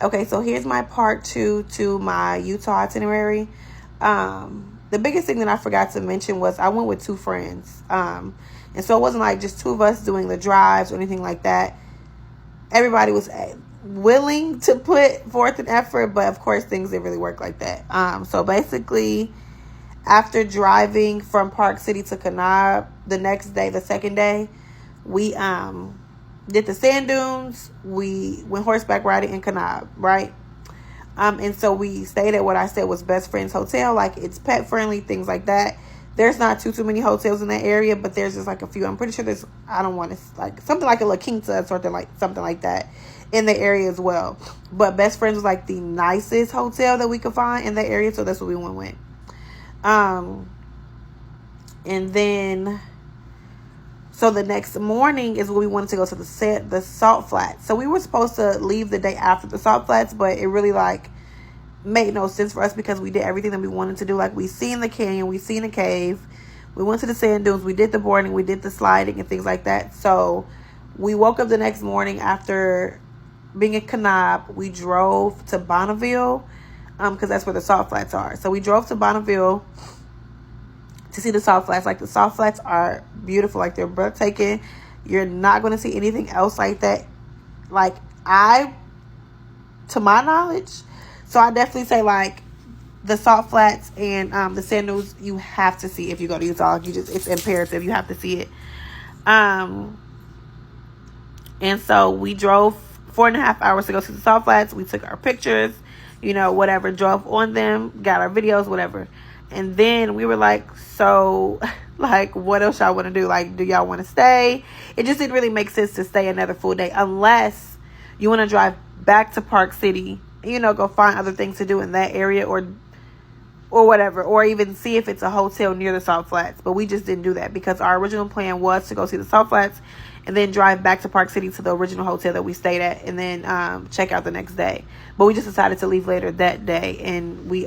Okay, so here's my part 2 to my Utah itinerary. The biggest thing that I forgot to mention was I went with 2 friends. And so it wasn't like just 2 of us doing the drives or anything like that. Everybody was willing to put forth an effort, but of course things didn't really work like that. So basically, after driving from Park City to Kanab the next day, the second day, we did the sand dunes. We went horseback riding in Kanab, right? And so we stayed at what I said was Best Friends Hotel. Like, it's pet friendly, things like that. There's not too many hotels in that area, but there's just like a few. I'm pretty sure there's, I don't want to, like something like a La Quinta or something like that in the area as well. But Best Friends was like the nicest hotel that we could find in that area, so that's what we went with. And then, so the next morning is when we wanted to go to the Salt Flats. So we were supposed to leave the day after the Salt Flats, but it really like made no sense for us because we did everything that we wanted to do. Like, we seen the canyon, we seen the cave, we went to the sand dunes, we did the boarding, we did the sliding and things like that. So we woke up the next morning after being in Kanab. We drove to Bonneville because that's where the Salt Flats are. So we drove to Bonneville to see the Salt Flats. Like, the Salt Flats are beautiful. Like, they're breathtaking. You're not going to see anything else like that. Like, to my knowledge. So I definitely say, like, the Salt Flats and the sand dunes, you have to see if you go to Utah. It's imperative. You have to see it. And so we drove 4.5 hours to go to the Salt Flats. We took our pictures, whatever, drove on them, got our videos, whatever. And then we were like, so, like, what else y'all want to do? Like, do y'all want to stay? It just didn't really make sense to stay another full day unless you want to drive back to Park City, go find other things to do in that area or whatever, or even see if it's a hotel near the Salt Flats. But we just didn't do that because our original plan was to go see the Salt Flats and then drive back to Park City to the original hotel that we stayed at and then check out the next day. But we just decided to leave later that day, and we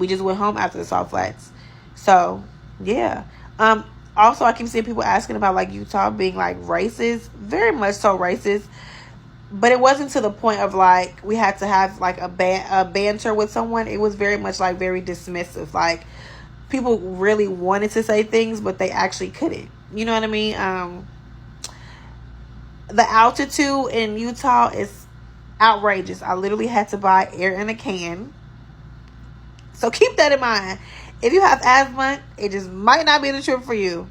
just went home after the Salt Flats. So, yeah. Also, I keep seeing people asking about, like, Utah being, like, racist. Very much so racist. But it wasn't to the point of, like, we had to have, like, a banter with someone. It was very much, like, very dismissive. Like, people really wanted to say things, but they actually couldn't. You know what I mean? The altitude in Utah is outrageous. I literally had to buy air in a can. So keep that in mind. If you have asthma, it just might not be the trip for you.